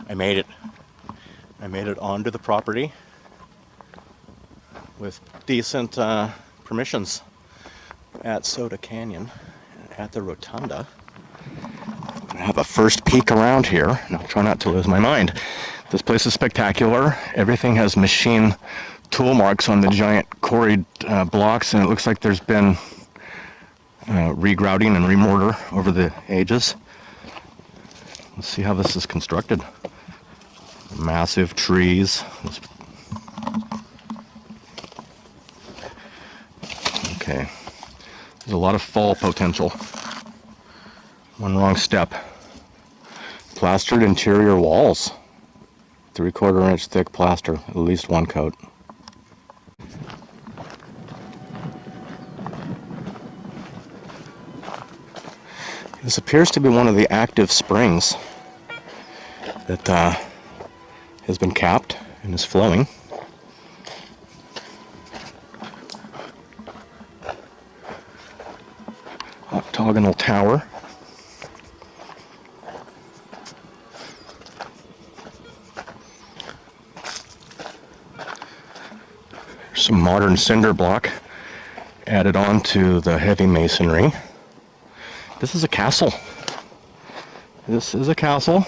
I made it. I made it onto the property with decent permissions at Soda Canyon, at the Rotunda. I'm gonna have a first peek around here, and I'll try not to lose my mind. This place is spectacular. Everything has machine tool marks on the giant quarried blocks, and it looks like there's been regrouting and remortar over the ages. Let's see how this is constructed. Massive trees. Okay, there's a lot of fall potential. One wrong step. Plastered interior walls. 3/4 inch thick plaster, at least one coat. This appears to be one of the active springs that has been capped and is flowing. Octagonal tower. There's some modern cinder block added on to the heavy masonry. This is a castle. This is a castle.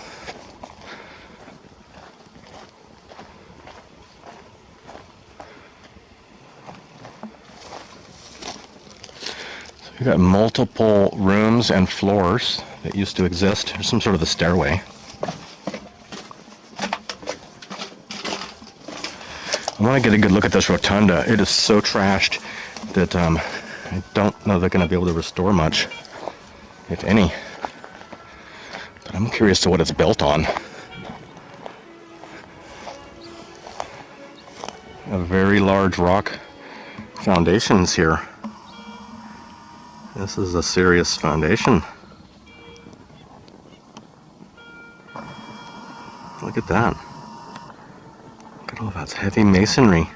We've got multiple rooms and floors that used to exist. There's some sort of a stairway. I want to get a good look at this rotunda. It is so trashed that I don't know they're going to be able to restore much, if any. But I'm curious to what it's built on. A very large rock foundations here. This is a serious foundation. Look at that. Look at all that's heavy masonry.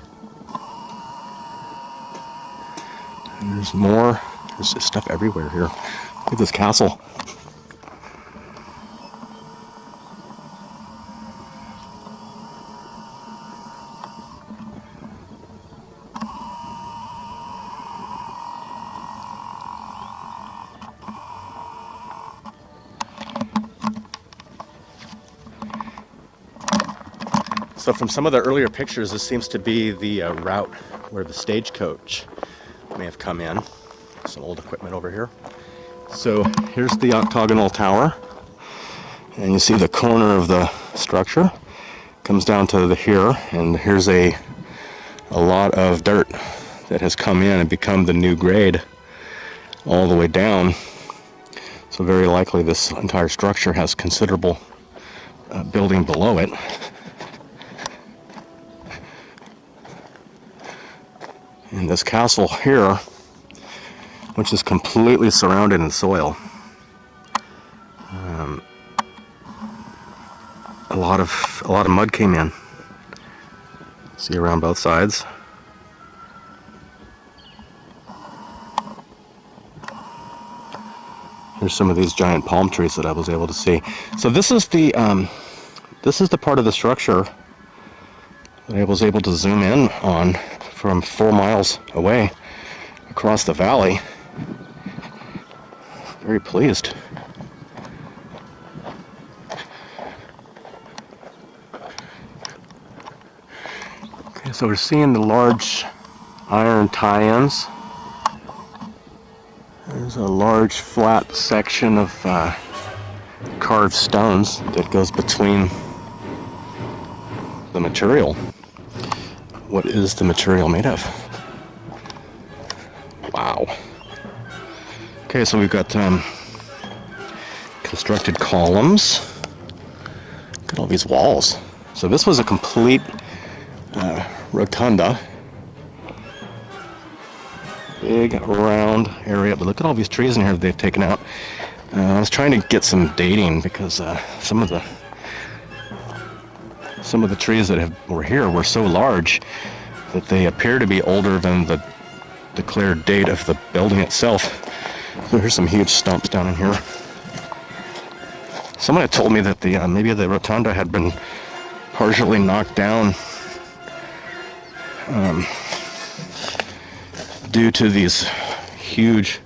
And there's more. There's just stuff everywhere here. Look at this castle. So from some of the earlier pictures, this seems to be the route where the stagecoach may have come in. Some old equipment over here. So here's the octagonal tower, and you see the corner of the structure comes down to here, and here's a lot of dirt that has come in and become the new grade all the way down. So very likely this entire structure has considerable building below it. And this castle here, which is completely surrounded in soil, a lot of mud came in. See around both sides. Here's some of these giant palm trees that I was able to see. So this is the part of the structure that I was able to zoom in on from 4 miles away across the valley. Very pleased. Okay, so we're seeing the large iron tie-ins. There's a large flat section of carved stones that goes between the material. What is the material made of? Wow. Okay, so we've got constructed columns. Look at all these walls. So this was a complete rotunda. Big round area, but look at all these trees in here that they've taken out. I was trying to get some dating because some of the trees that were here were so large that they appear to be older than the declared date of the building itself. So here's some huge stumps down in here. Someone had told me that the maybe the rotunda had been partially knocked down due to these huge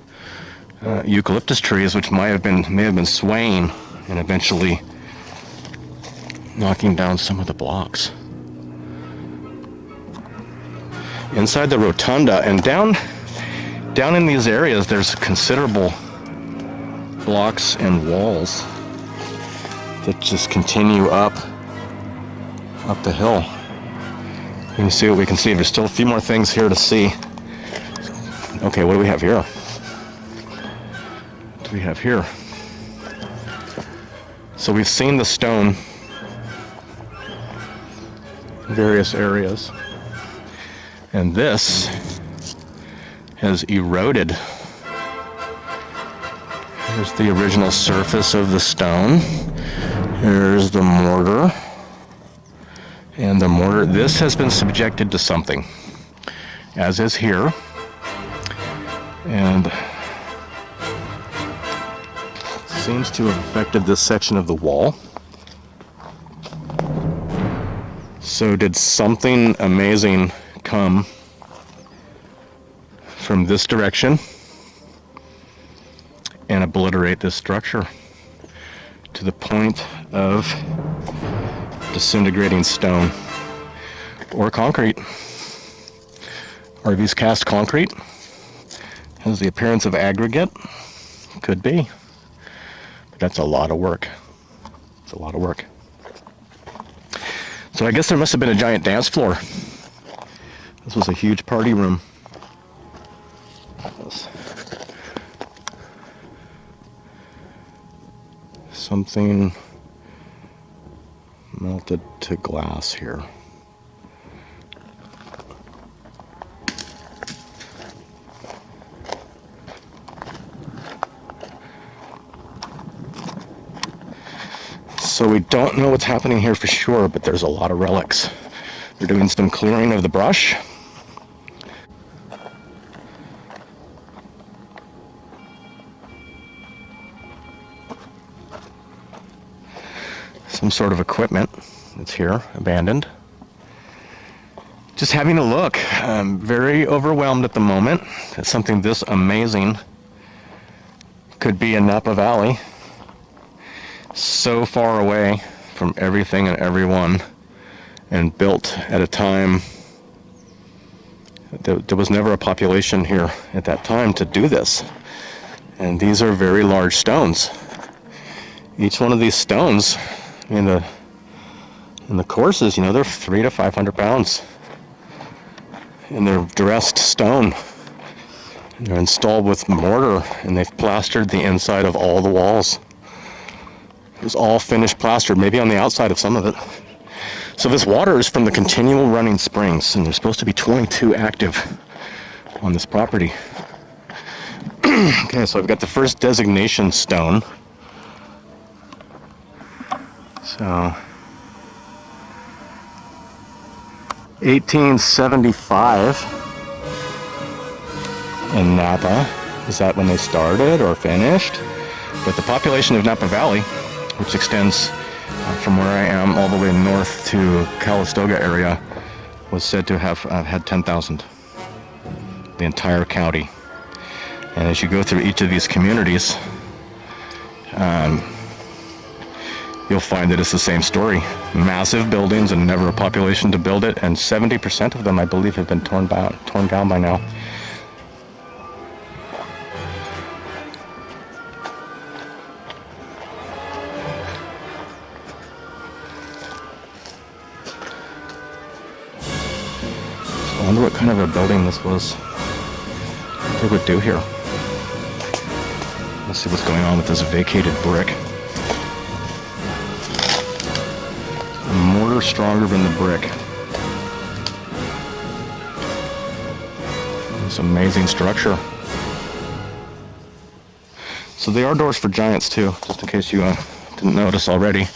eucalyptus trees, which may have been swaying and eventually knocking down some of the blocks. Inside the rotunda and down in these areas, there's considerable blocks and walls that just continue up the hill. You can see what we can see. There's still a few more things here to see. Okay, what do we have here? What do we have here? So we've seen the stone in various areas, and this has eroded. Here's the original surface of the stone. Here's the mortar. And the mortar, this has been subjected to something, as is here. And seems to have affected this section of the wall. So did something amazing come from this direction and obliterate this structure to the point of disintegrating stone or concrete? Are these cast concrete? Has the appearance of aggregate? Could be. But that's a lot of work. It's a lot of work. So I guess there must have been a giant dance floor. This was a huge party room. Something melted to glass here. So we don't know what's happening here for sure, but there's a lot of relics. They're doing some clearing of the brush. Some sort of equipment that's here, abandoned. Just having a look. I'm very overwhelmed at the moment that something this amazing could be in Napa Valley, so far away from everything and everyone, and built at a time there was never a population here at that time to do this. And these are very large stones. Each one of these stones in the courses, they're 300 to 500 pounds, and they're dressed stone. They're installed with mortar, and they've plastered the inside of all the walls. It was all finished plastered, maybe on the outside of some of it. So this water is from the continual running springs, and there's supposed to be 22 active on this property. Okay, so I've got the first designation stone. So 1875 in Napa. Is that when they started or finished? But the population of Napa Valley, which extends from where I am all the way north to Calistoga area, was said to have had 10,000. The entire county. And as you go through each of these communities, you'll find that it's the same story. Massive buildings and never a population to build it, and 70% of them, I believe, have been torn down by now. So I wonder what kind of a building this was. What they would do here. Let's see what's going on with this vacated brick. Mortar stronger than the brick. This amazing structure. So they are doors for giants too, just in case you didn't notice already.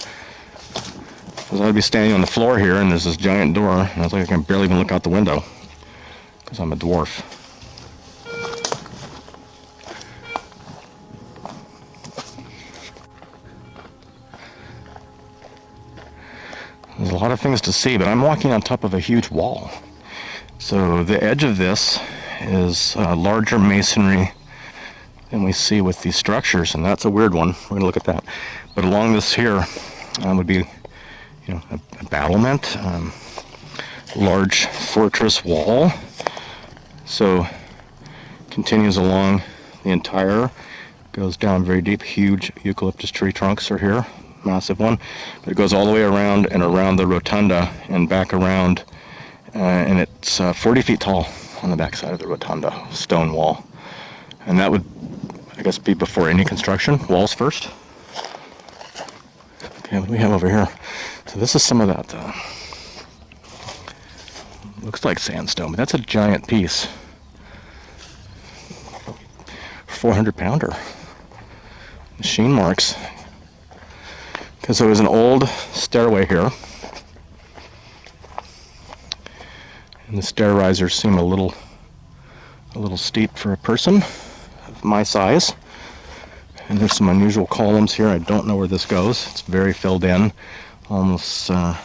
Because I'd be standing on the floor here and there's this giant door, and I was like, I can barely even look out the window because I'm a dwarf. There's a lot of things to see, but I'm walking on top of a huge wall. So the edge of this is larger masonry than we see with these structures, and that's a weird one. We're going to look at that. But along this here would be, a battlement, large fortress wall. So continues along the entire, goes down very deep. Huge eucalyptus tree trunks are here, massive one. But it goes all the way around and around the rotunda and back around, and it's 40 feet tall on the back side of the rotunda, stone wall. And that would, I guess, be before any construction. Walls first. Okay, what do we have over here? So this is some of that, looks like sandstone, but that's a giant piece. 400-pounder. Machine marks. Because there was an old stairway here. And the stair risers seem a little steep for a person of my size. And there's some unusual columns here. I don't know where this goes. It's very filled in. Almost, okay,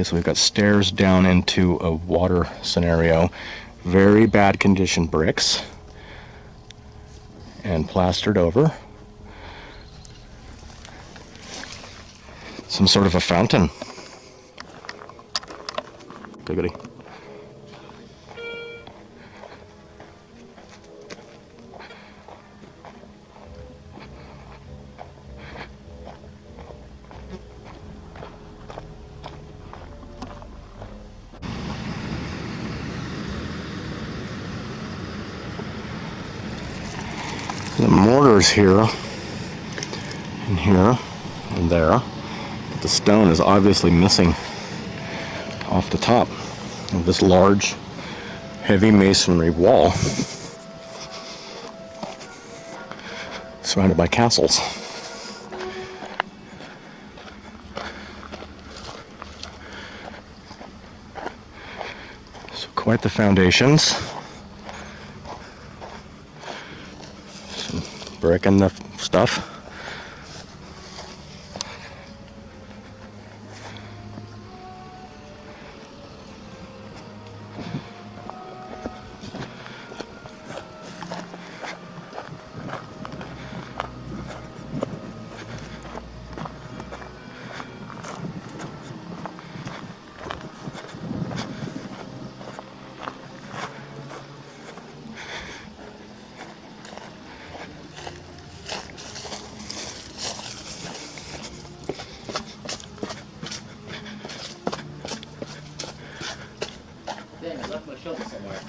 so we've got stairs down into a water scenario. Very bad condition bricks. And plastered over. Some sort of a fountain. Goody. The mortar's here, and here, and there, but the stone is obviously missing off the top of this large, heavy masonry wall surrounded by castles. So quite the foundations. Brick and the stuff. Dang, I left my shovel somewhere.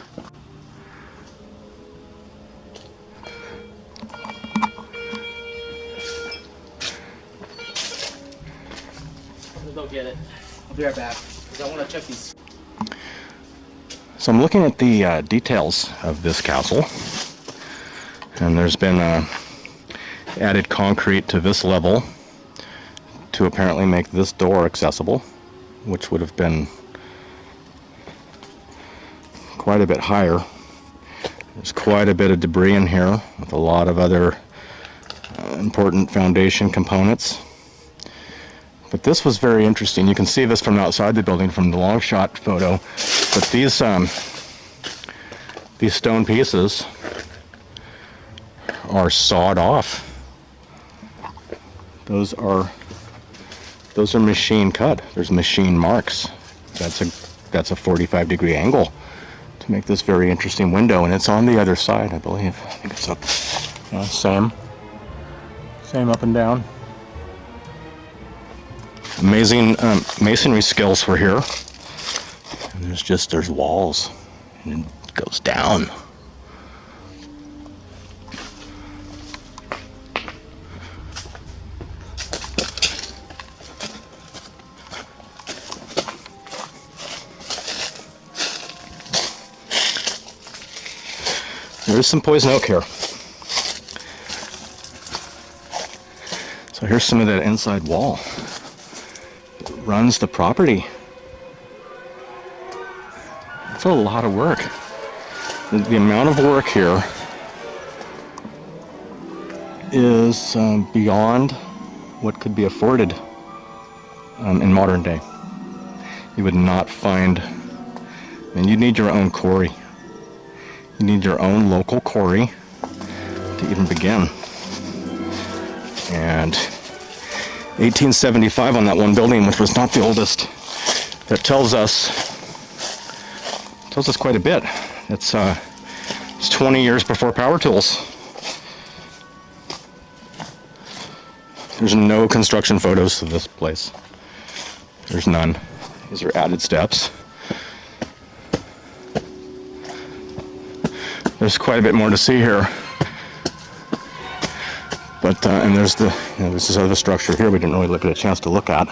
I'm gonna go get it. I'll be right back, because I want to check these. So I'm looking at the details of this castle, and there's been added concrete to this level to apparently make this door accessible, which would have been quite a bit higher. There's quite a bit of debris in here with a lot of other important foundation components. But this was very interesting. You can see this from outside the building from the long shot photo. But these stone pieces are sawed off. Those are machine cut. There's machine marks. That's a 45-degree angle to make this very interesting window, and it's on the other side, I believe. I think it's up. Same up and down. Amazing masonry skills were here. And there's walls, and it goes down. There's some poison oak here. So here's some of that inside wall. It runs the property. It's a lot of work. The amount of work here is beyond what could be afforded in modern day. You would not find, and you need your own quarry. You need your own local quarry to even begin. And 1875 on that one building, which was not the oldest, that tells us quite a bit. It's 20 years before power tools. There's no construction photos of this place. There's none. These are added steps. There's quite a bit more to see here. But, and there's the, this is other structure here we didn't really get a chance to look at.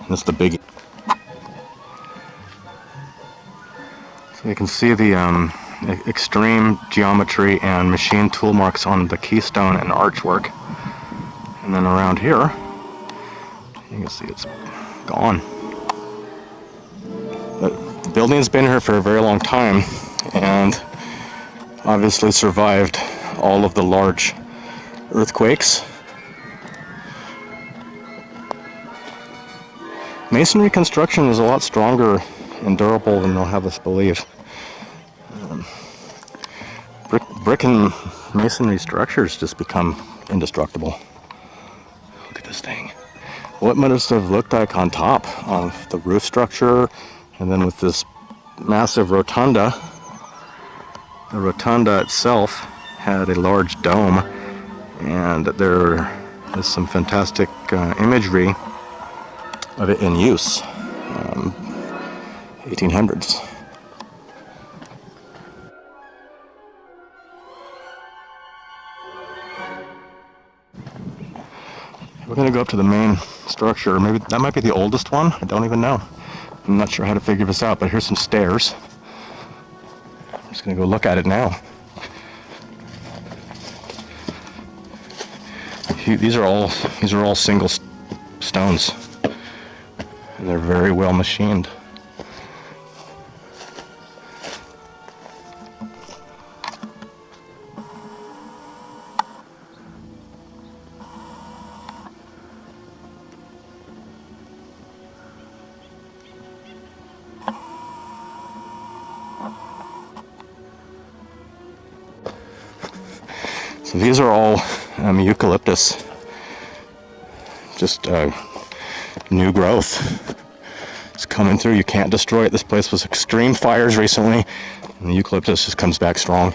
That's the big. So you can see the extreme geometry and machine tool marks on the keystone and archwork. And then around here, you can see it's gone. But the building's been here for a very long time and obviously survived all of the large earthquakes. Masonry construction is a lot stronger and durable than they'll have us believe. Brick and masonry structures just become indestructible. Look at this thing. What must it have looked like on top of the roof structure, and then with this massive rotunda. The rotunda itself had a large dome, and there is some fantastic imagery of it in use. 1800s. We're going to go up to the main structure. Maybe that might be the oldest one. I don't even know. I'm not sure how to figure this out, but here's some stairs. I'm just going to go look at it now. These are all single stones, and they're very well machined. So these are all eucalyptus, just new growth. It's coming through. You can't destroy it. This place was extreme fires recently, and the eucalyptus just comes back strong.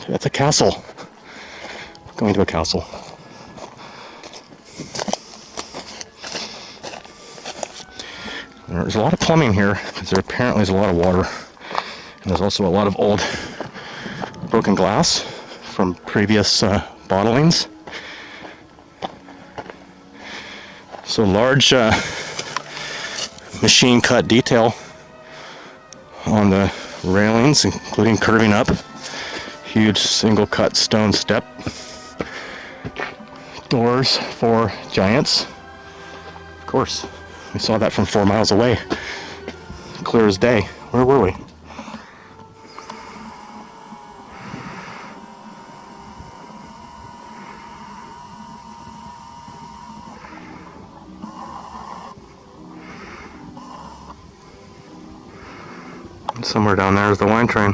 That's a castle. We're going to a castle. There's a lot of plumbing here because there apparently is a lot of water, and there's also a lot of old broken glass from previous bottlings. So large machine cut detail on the railings, including curving up. Huge single cut stone step. Doors for giants. Of course, we saw that from 4 miles away. Clear as day. Where were we? Somewhere down there is the wine train.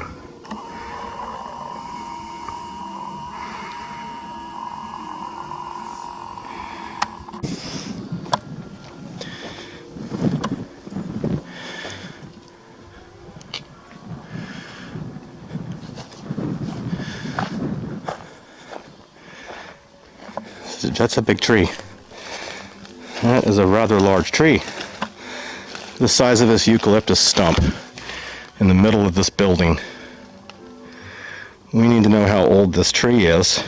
That's a big tree. That is a rather large tree. The size of this eucalyptus stump in the middle of this building. We need to know how old this tree is,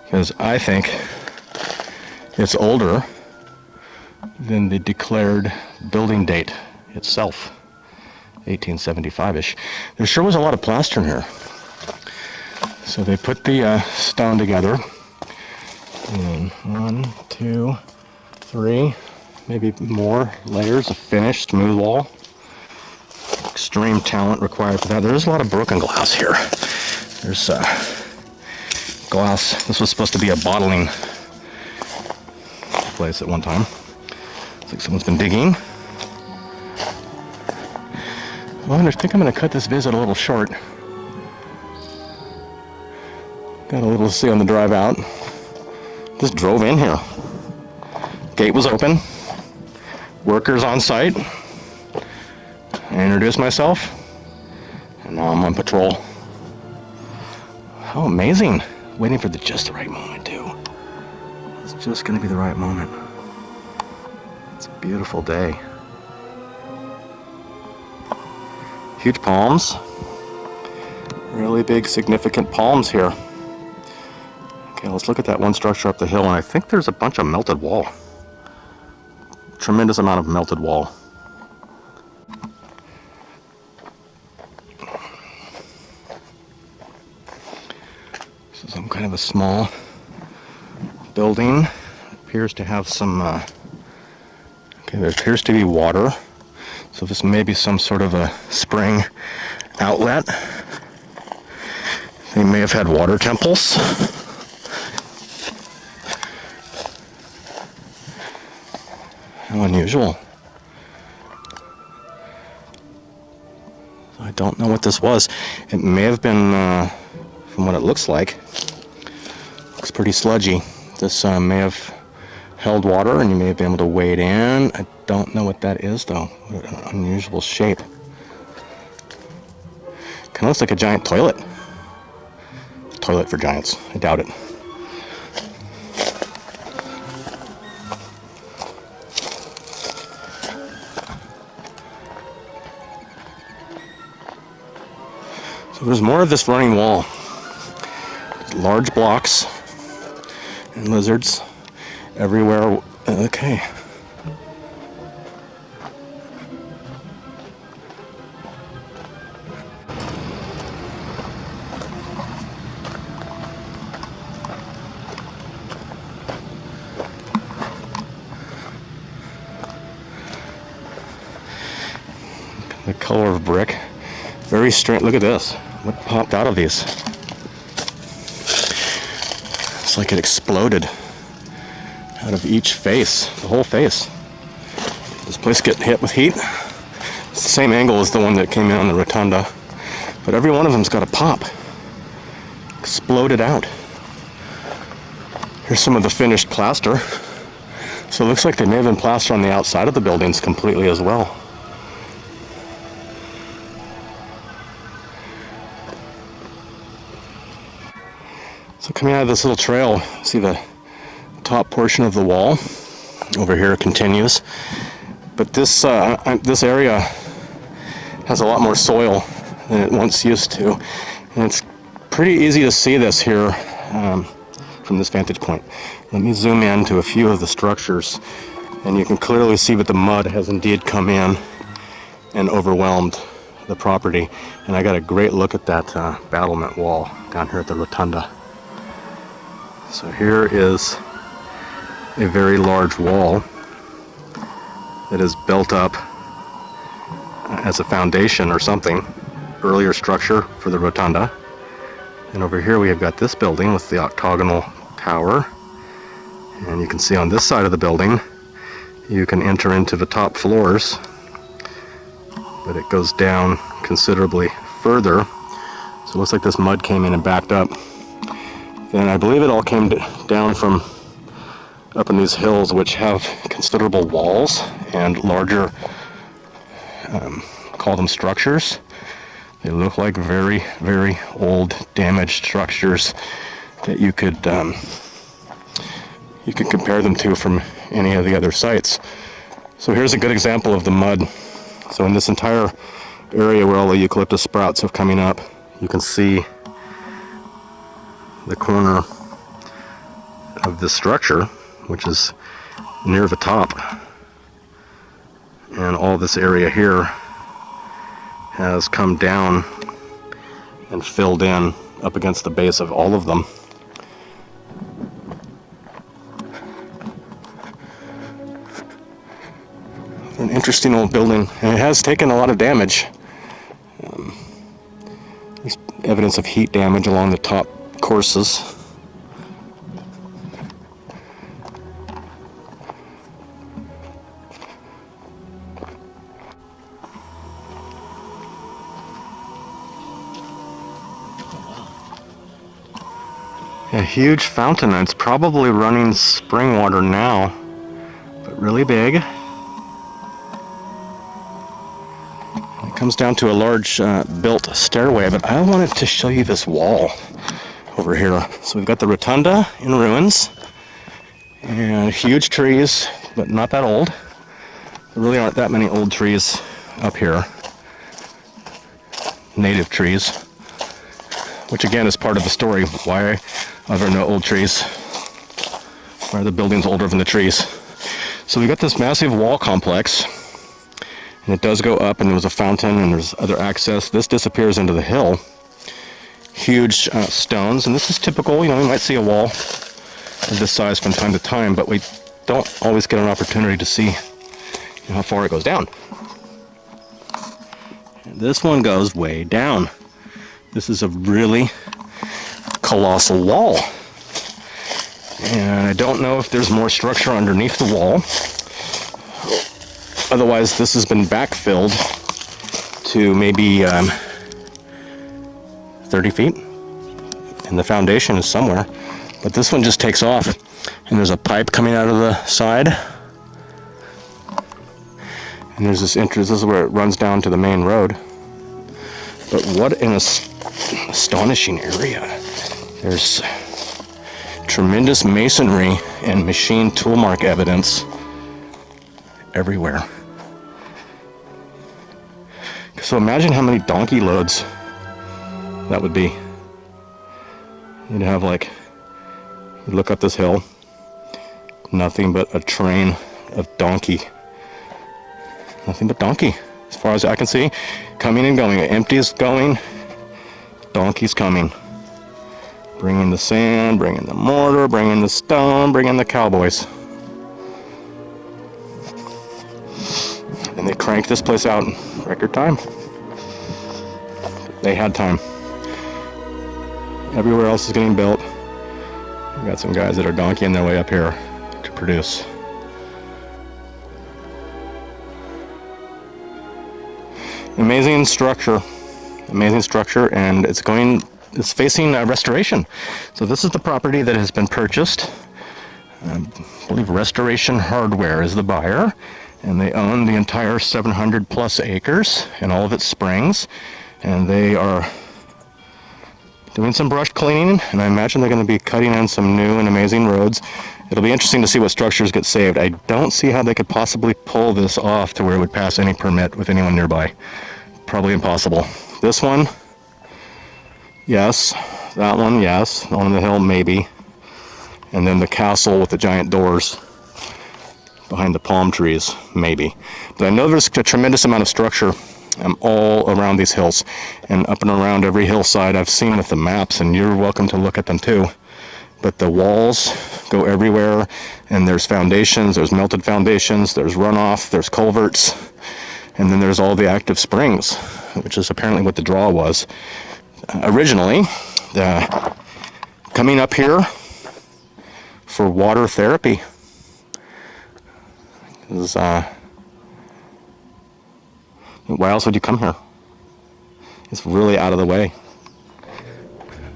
because I think it's older than the declared building date itself, 1875-ish. There sure was a lot of plaster in here. So they put the stone together. And 1, 2, 3, maybe more layers of finished smooth wall. Extreme talent required for that. There's a lot of broken glass here. There's glass. This was supposed to be a bottling place at one time. Looks like someone's been digging. Well, I think I'm going to cut this visit a little short. Got a little to see on the drive out. Just drove in here. Gate was open. Workers on site. I introduced myself. And now I'm on patrol. How amazing. Waiting for just the right moment, too. It's just going to be the right moment. It's a beautiful day. Huge palms. Really big, significant palms here. Okay, let's look at that one structure up the hill, and I think there's a bunch of melted wall. Tremendous amount of melted wall. This is some kind of a small building. Appears to have some, okay, there appears to be water. So this may be some sort of a spring outlet. They may have had water temples. How unusual. I don't know what this was. It may have been, from what it looks like, looks pretty sludgy. This may have held water and you may have been able to wade in. I don't know what that is though. What an unusual shape. Kind of looks like a giant toilet. Toilet for giants. I doubt it. So there's more of this running wall. Large blocks and lizards everywhere. Okay. The color of brick. Very strange. Look at this. What popped out of these? It's like it exploded out of each face, the whole face. This place get hit with heat. It's the same angle as the one that came in on the Rotunda, but every one of them's got a pop. Exploded out. Here's some of the finished plaster. So it looks like they may have been plastered on the outside of the buildings completely as well. So coming out of this little trail, see the top portion of the wall over here continues, but this area has a lot more soil than it once used to, and it's pretty easy to see this here from this vantage point. Let me zoom in to a few of the structures, and you can clearly see that the mud has indeed come in and overwhelmed the property. And I got a great look at that battlement wall down here at the Rotunda. So here is a very large wall that is built up as a foundation or something, earlier structure for the Rotunda. And over here we have got this building with the octagonal tower. And you can see on this side of the building, you can enter into the top floors, but it goes down considerably further. So it looks like this mud came in and backed up. And I believe it all came down from up in these hills, which have considerable walls and larger, call them structures. They look like very, very old, damaged structures that you could compare them to from any of the other sites. So here's a good example of the mud. So in this entire area where all the eucalyptus sprouts have coming up, you can see the corner of this structure, which is near the top, and all this area here has come down and filled in up against the base of all of them. An interesting old building, and it has taken a lot of damage. There's evidence of heat damage along the top courses. A huge fountain. It's probably running spring water now, but really big. It comes down to a large built stairway, but I wanted to show you this wall over here. So we've got the Rotunda in ruins, and huge trees, but not that old. There really aren't that many old trees up here. Native trees, which again is part of the story. Why are there no old trees? Why are the buildings older than the trees? So we've got this massive wall complex, and it does go up, and there's a fountain, and there's other access. This disappears into the hill. Huge stones, and this is typical. You know, we might see a wall of this size from time to time, but we don't always get an opportunity to see how far it goes down. And this one goes way down. This is a really colossal wall. And I don't know if there's more structure underneath the wall. Otherwise, this has been backfilled to maybe 30 feet. And the foundation is somewhere. But this one just takes off. And there's a pipe coming out of the side. And there's this entrance. This is where it runs down to the main road. But what an astonishing area. There's tremendous masonry and machine tool mark evidence everywhere. So imagine how many donkey loads that would be. You'd have you look up this hill, nothing but a train of donkey. Nothing but donkey, as far as I can see. Coming and going. Empty is going. Donkey's coming. Bringing the sand, bringing the mortar, bringing the stone, bringing the cowboys. And they cranked this place out in record time. They had time. Everywhere else is getting built. We've got some guys that are donkeying their way up here to produce. Amazing structure, and it's facing restoration. So this is the property that has been purchased. I believe Restoration Hardware is the buyer, and they own the entire 700 plus acres and all of its springs, and they are doing some brush cleaning, and I imagine they're going to be cutting in some new and amazing roads. It'll be interesting to see what structures get saved. I don't see how they could possibly pull this off to where it would pass any permit with anyone nearby. Probably impossible. This one, yes. That one, yes. On the hill, maybe. And then the castle with the giant doors behind the palm trees, maybe. But I know there's a tremendous amount of structure all around these hills, and up and around every hillside I've seen with the maps, and you're welcome to look at them too. But the walls go everywhere, and there's foundations, there's melted foundations, there's runoff, there's culverts, and then there's all the active springs, which is apparently what the draw was. Originally, coming up here for water therapy. Why else would you come here? It's really out of the way.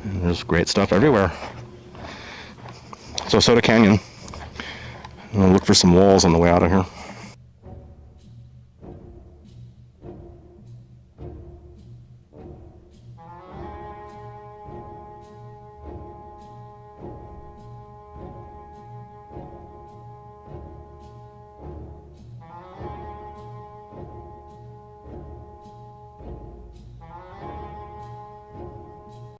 And there's great stuff everywhere. So Soda Canyon. I'm gonna look for some walls on the way out of here.